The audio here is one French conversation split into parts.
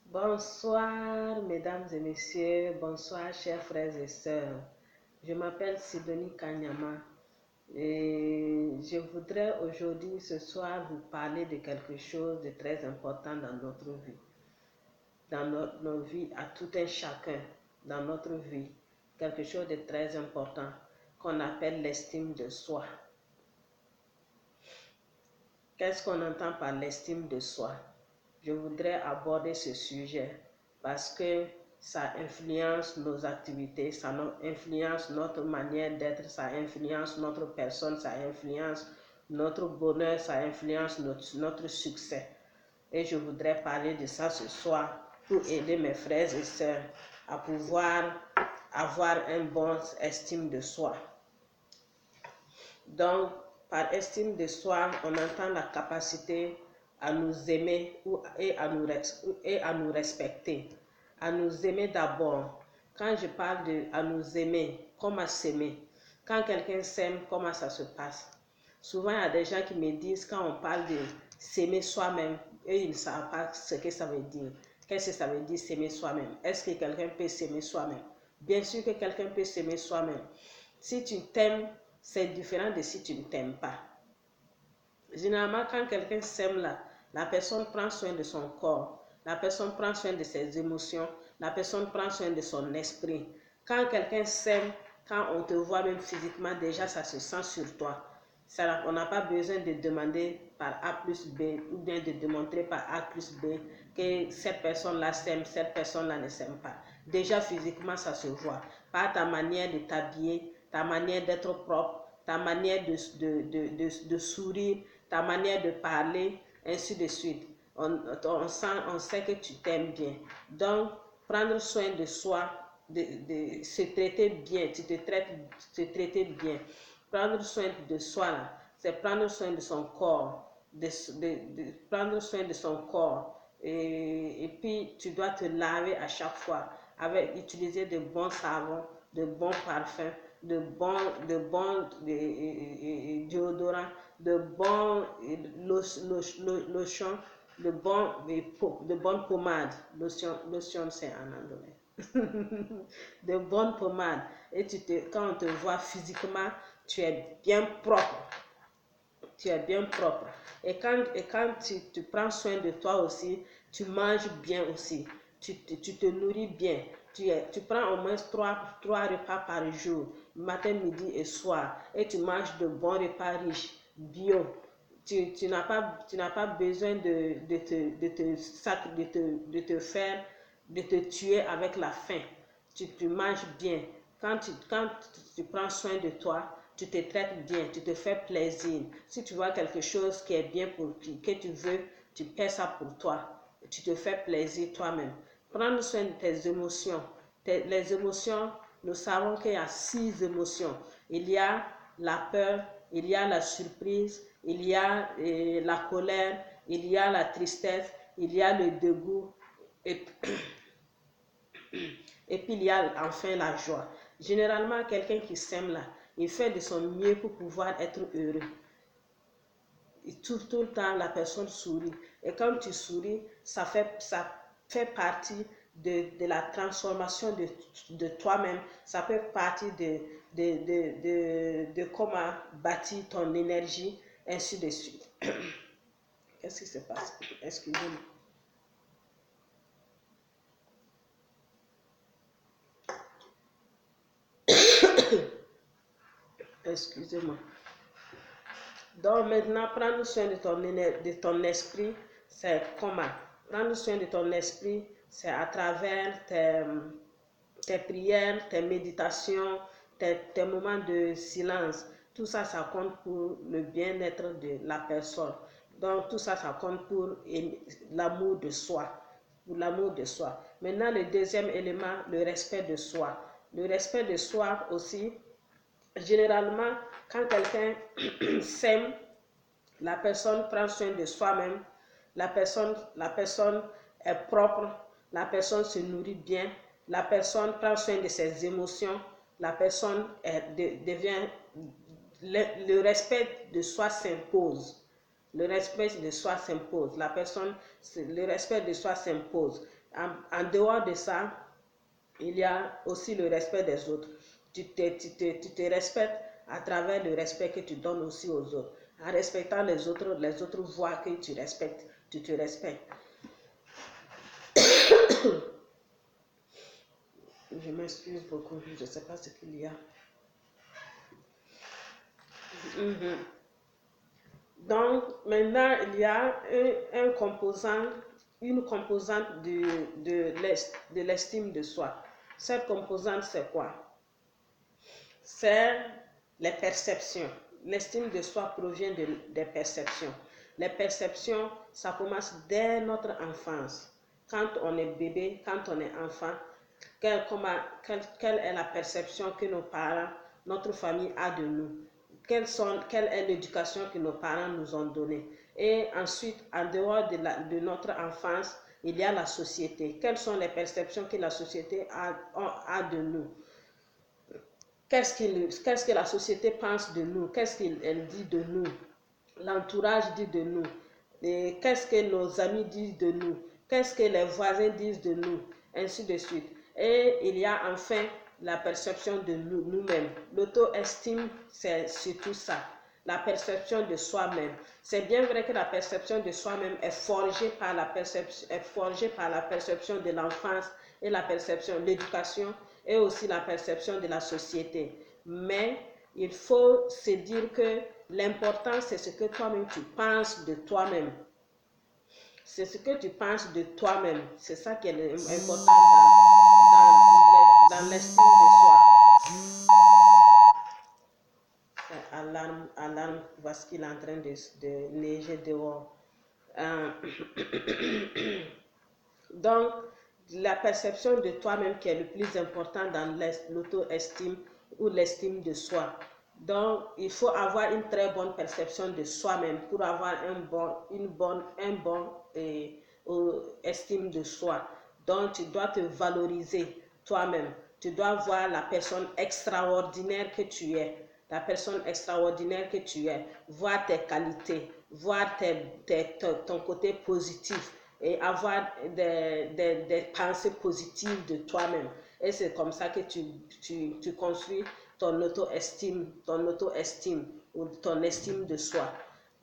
Bonsoir, mesdames et messieurs. Bonsoir, chers frères et sœurs. Je m'appelle Sidonie Kanyama et je voudrais aujourd'hui, ce soir, vous parler de quelque chose de très important dans notre vie, dans nos vies, à tout un chacun, dans notre vie. Quelque chose de très important qu'on appelle l'estime de soi. Qu'est-ce qu'on entend par l'estime de soi? Je voudrais aborder ce sujet parce que ça influence nos activités, ça influence notre manière d'être, ça influence notre personne, ça influence notre bonheur, ça influence notre succès. Et je voudrais parler de ça ce soir pour aider mes frères et sœurs à pouvoir avoir une bonne estime de soi. Donc, par estime de soi, on entend la capacité à nous aimer et à nous respecter. À nous aimer d'abord. Quand je parle de à nous aimer, comment s'aimer? Quand quelqu'un s'aime, comment ça se passe? Souvent, il y a des gens qui me disent, quand on parle de s'aimer soi-même, eux, ils ne savent pas ce que ça veut dire. Qu'est-ce que ça veut dire s'aimer soi-même? Est-ce que quelqu'un peut s'aimer soi-même? Bien sûr que quelqu'un peut s'aimer soi-même. Si tu t'aimes, c'est différent de si tu ne t'aimes pas. Généralement, quand quelqu'un s'aime là, la personne prend soin de son corps, la personne prend soin de ses émotions, la personne prend soin de son esprit. Quand quelqu'un s'aime, quand on te voit même physiquement, déjà ça se sent sur toi. On n'a pas besoin de demander par A plus B ou bien de démontrer par A plus B que cette personne-là s'aime, cette personne-là ne s'aime pas. Déjà physiquement, ça se voit. Par ta manière de t'habiller, ta manière d'être propre, ta manière de sourire, ta manière de parler, ainsi de suite. On sait que tu t'aimes bien. Donc, prendre soin de soi, de se traiter bien, tu te traiter bien. Prendre soin de soi, c'est prendre soin de son corps, prendre soin de son corps. Et puis, tu dois te laver à chaque fois, utiliser de bons savons, de bons parfums, de bons déodorants, de bons lotions, de bonnes pommades. Lotion c'est en anglais. De bonnes pommades. Et quand on te voit physiquement, tu es bien propre. Tu es bien propre. Et quand tu prends soin de toi aussi, tu manges bien aussi. Tu te nourris bien. Tu prends au moins trois repas par jour, matin, midi et soir. Et tu manges de bons repas riches, bio. Tu n'as pas besoin de te tuer avec la faim. Tu manges bien. Quand tu prends soin de toi, tu te traites bien, tu te fais plaisir. Si tu vois quelque chose qui est bien que tu veux, tu fais ça pour toi. Tu te fais plaisir toi-même. Prendre soin de tes émotions. Les émotions, nous savons qu'il y a 6 émotions. Il y a la peur, il y a la surprise, il y a la colère, il y a la tristesse, il y a le dégoût et, et puis il y a enfin la joie. Généralement, quelqu'un qui s'aime là, il fait de son mieux pour pouvoir être heureux. Et tout le temps, la personne sourit. Et quand tu souris, ça fait partie de la transformation de toi-même. Ça fait partie de comment bâtir ton énergie, ainsi de suite. Qu'est-ce qui se passe? Excusez-moi. Excusez-moi. Donc maintenant, prendre soin de ton esprit, c'est comment? Prendre soin de ton esprit, c'est à travers tes prières, tes méditations, tes moments de silence. Tout ça, ça compte pour le bien-être de la personne. Donc tout ça, ça compte pour l'amour de soi. Pour l'amour de soi. Maintenant, le deuxième élément, le respect de soi. Le respect de soi aussi, généralement, quand quelqu'un s'aime, la personne prend soin de soi-même, la personne est propre, la personne se nourrit bien, la personne prend soin de ses émotions, la personne devient, le respect de soi s'impose. Le respect de soi s'impose. Le respect de soi s'impose. En dehors de ça, il y a aussi le respect des autres. Tu te respectes à travers le respect que tu donnes aussi aux autres. En respectant les autres voient que tu respectes, tu te respectes. Je m'excuse beaucoup, je ne sais pas ce qu'il y a. Donc, maintenant, il y a une composante de l'estime de soi. Cette composante, c'est quoi? C'est les perceptions. L'estime de soi provient des perceptions. Les perceptions, ça commence dès notre enfance. Quand on est bébé, quand on est enfant, quelle est la perception que nos parents, notre famille a de nous? Quelle est l'éducation que nos parents nous ont donnée? Et ensuite, en dehors de notre enfance, il y a la société. Quelles sont les perceptions que la société a de nous? Qu'est-ce que la société pense de nous? Qu'est-ce qu'elle dit de nous? L'entourage dit de nous. Qu'est-ce que nos amis disent de nous? Qu'est-ce que les voisins disent de nous? Ainsi de suite. Et il y a enfin la perception de nous-mêmes. L'auto-estime, c'est surtout ça. La perception de soi-même. C'est bien vrai que la perception de soi-même est forgée par la perception de l'enfance et la perception, l'éducation et aussi la perception de la société. Mais il faut se dire que l'important, c'est ce que toi-même tu penses de toi-même. C'est ce que tu penses de toi-même. C'est ça qui est important dans l'estime de soi. Alarme, parce qu'il est en train de neiger dehors. Donc, la perception de toi-même qui est le plus important dans l'auto-estime ou l'estime de soi. Donc, il faut avoir une très bonne perception de soi-même pour avoir une bonne estime de soi. Donc, tu dois te valoriser toi-même. Tu dois voir la personne extraordinaire que tu es. La personne extraordinaire que tu es. Voir tes qualités. Voir ton côté positif. Et avoir des pensées positives de toi-même. Et c'est comme ça que tu construis ton auto-estime ou ton estime de soi.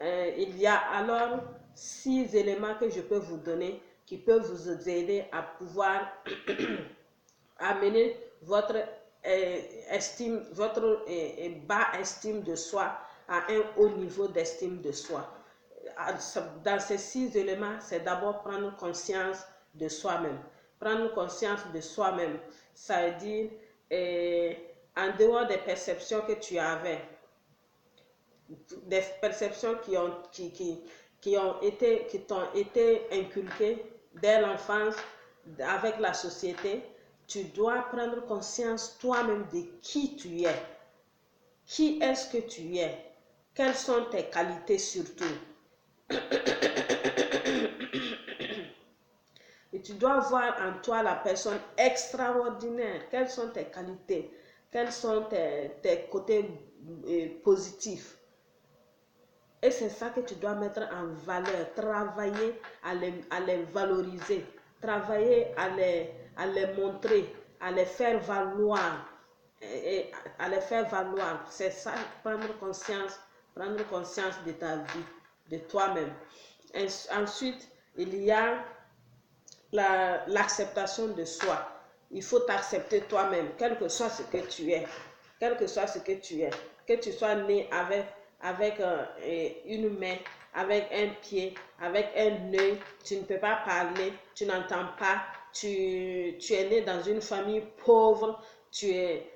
Il y a alors 6 éléments que je peux vous donner qui peuvent vous aider à pouvoir amener votre bas estime de soi à un haut niveau d'estime de soi. Dans ces 6 éléments, c'est d'abord prendre conscience de soi-même. Prendre conscience de soi-même, ça veut dire en dehors des perceptions que tu avais, des perceptions qui t'ont été inculquées dès l'enfance avec la société, tu dois prendre conscience toi-même de qui tu es. Qui est-ce que tu es? Quelles sont tes qualités surtout? Et tu dois voir en toi la personne extraordinaire. Quelles sont tes qualités? Quels sont tes côtés positifs? Et c'est ça que tu dois mettre en valeur. Travailler à les valoriser. Travailler à les montrer. À les faire valoir. À les faire valoir. C'est ça, prendre conscience de ta vie, de toi-même. Ensuite, il y a l'acceptation de soi. Il faut t'accepter toi-même, quel que soit ce que tu es. Quel que soit ce que tu es. Que tu sois né avec une main, avec un pied, avec un œil, tu ne peux pas parler, tu n'entends pas, tu es né dans une famille pauvre, tu es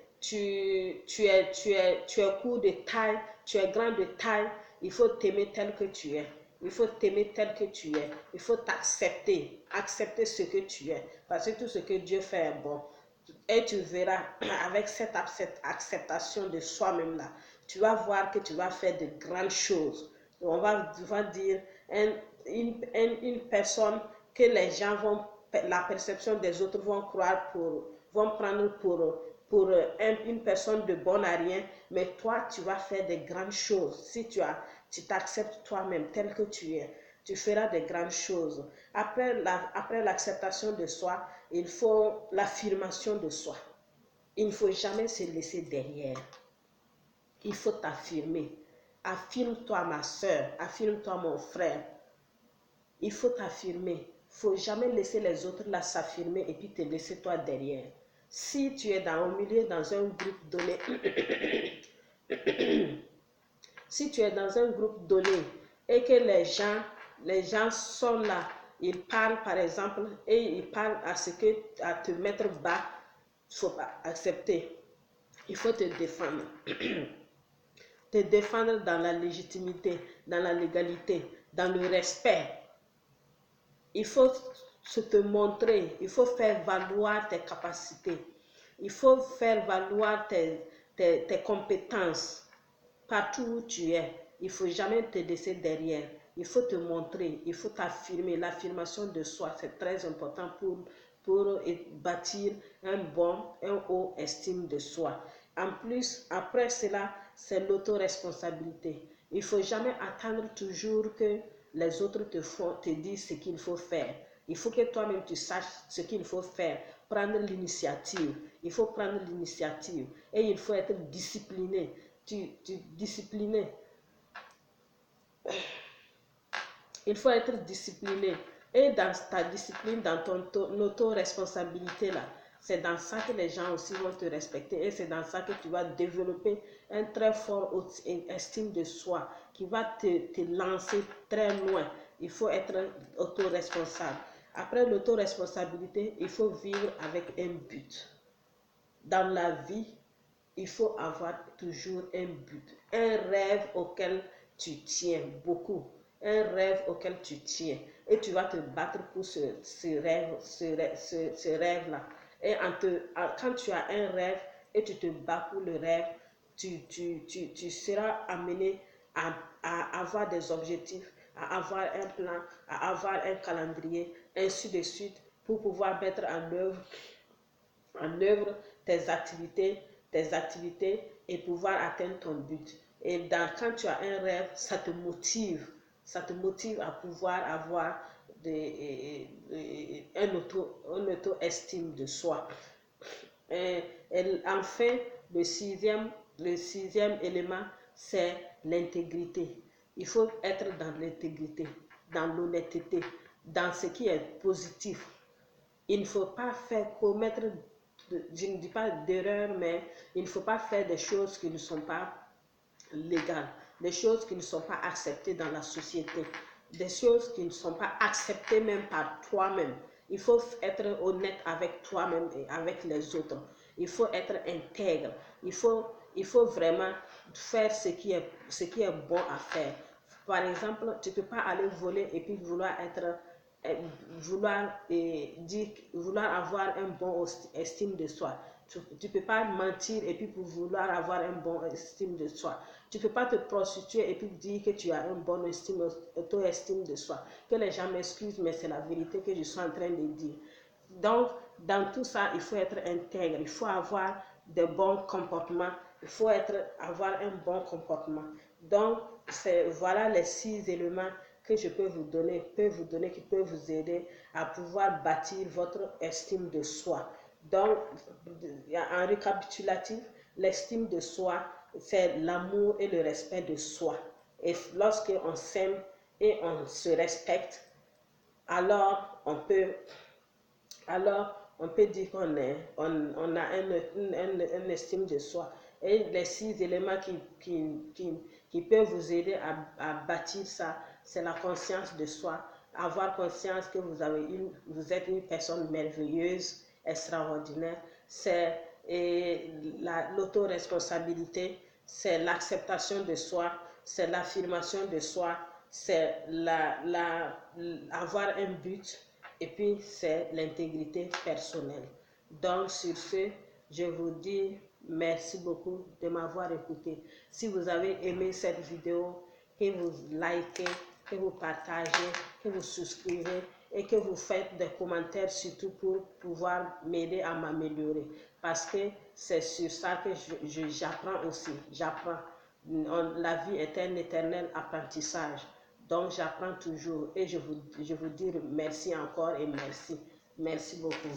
court de taille, tu es grand de taille, il faut t'aimer tel que tu es. Il faut t'aimer tel que tu es. Il faut t'accepter. Accepter ce que tu es. Parce que tout ce que Dieu fait est bon. Et tu verras, avec cette acceptation de soi-même là, tu vas voir que tu vas faire de grandes choses. On va dire une personne que les gens vont, la perception des autres vont prendre pour une personne de bon à rien, mais toi tu vas faire de grandes choses si tu as tu t'acceptes toi-même tel que tu es, tu feras de grandes choses. Après l'acceptation de soi, il faut l'affirmation de soi. Il ne faut jamais se laisser derrière. Il faut t'affirmer. Affirme-toi ma soeur, affirme-toi mon frère. Il faut t'affirmer. Il ne faut jamais laisser les autres là s'affirmer et puis te laisser toi derrière. Si tu es au milieu, dans un groupe donné, si tu es dans un groupe donné et que les gens sont là, ils parlent par exemple et ils parlent à te mettre bas, il ne faut pas accepter. Il faut te défendre. Te défendre dans la légitimité, dans la légalité, dans le respect. Il faut te montrer, il faut faire valoir tes capacités, il faut faire valoir tes compétences partout où tu es. Il ne faut jamais te laisser derrière. Il faut te montrer, il faut t'affirmer. L'affirmation de soi, c'est très important pour bâtir un haut estime de soi. En plus, après cela, c'est l'autoresponsabilité. Il ne faut jamais attendre toujours que les autres te disent ce qu'il faut faire. Il faut que toi-même tu saches ce qu'il faut faire, prendre l'initiative. Il faut prendre l'initiative et il faut être discipliné. Discipliné. Il faut être discipliné. Et dans ta discipline, dans ton auto-responsabilité là, c'est dans ça que les gens aussi vont te respecter et c'est dans ça que tu vas développer un très fort estime de soi qui va te lancer très loin. Il faut être auto-responsable. Après l'auto-responsabilité, il faut vivre avec un but. Dans la vie, il faut avoir toujours un but, un rêve auquel tu tiens beaucoup, un rêve auquel tu tiens et tu vas te battre pour ce rêve-là. Et quand tu as un rêve et tu te bats pour le rêve, tu seras amené à avoir des objectifs, à avoir un plan, à avoir un calendrier, ainsi de suite, pour pouvoir mettre en œuvre tes activités et pouvoir atteindre ton but. Et quand tu as un rêve, ça te motive à pouvoir avoir un auto-estime de soi. Et enfin, le sixième élément, c'est l'intégrité. Il faut être dans l'intégrité, dans l'honnêteté, dans ce qui est positif. Il ne faut pas commettre, je ne dis pas d'erreur, mais il ne faut pas faire des choses qui ne sont pas légales, des choses qui ne sont pas acceptées dans la société, des choses qui ne sont pas acceptées même par toi-même. Il faut être honnête avec toi-même et avec les autres. Il faut être intègre. Il faut vraiment faire ce qui est bon à faire. Par exemple, tu ne peux pas aller voler et puis vouloir avoir un bon estime de soi. Tu ne peux pas mentir et puis pour vouloir avoir un bon estime de soi. Tu ne peux pas te prostituer et puis dire que tu as un bon auto-estime de soi. Que les gens m'excusent, mais c'est la vérité que je suis en train de dire. Donc, dans tout ça, il faut être intègre, il faut avoir de bons comportements, il faut avoir un bon comportement. Donc, voilà les 6 éléments que je peux vous donner, qui peuvent vous aider à pouvoir bâtir votre estime de soi. Donc, en récapitulatif, l'estime de soi, c'est l'amour et le respect de soi. Et lorsque on s'aime et on se respecte, alors on peut dire qu'on a un estime de soi. Et les 6 éléments qui peuvent vous aider à bâtir ça, c'est la conscience de soi, avoir conscience que vous êtes une personne merveilleuse, extraordinaire, c'est l'autoresponsabilité, c'est l'acceptation de soi, c'est l'affirmation de soi, c'est avoir un but, et puis c'est l'intégrité personnelle. Donc sur ce, je vous dis merci beaucoup de m'avoir écouté. Si vous avez aimé cette vidéo, que vous likez, que vous partagez, que vous souscrivez et que vous faites des commentaires surtout pour pouvoir m'aider à m'améliorer. Parce que c'est sur ça que j'apprends aussi. J'apprends. La vie est un éternel apprentissage. Donc, j'apprends toujours et je vous dis merci encore et merci. Merci beaucoup.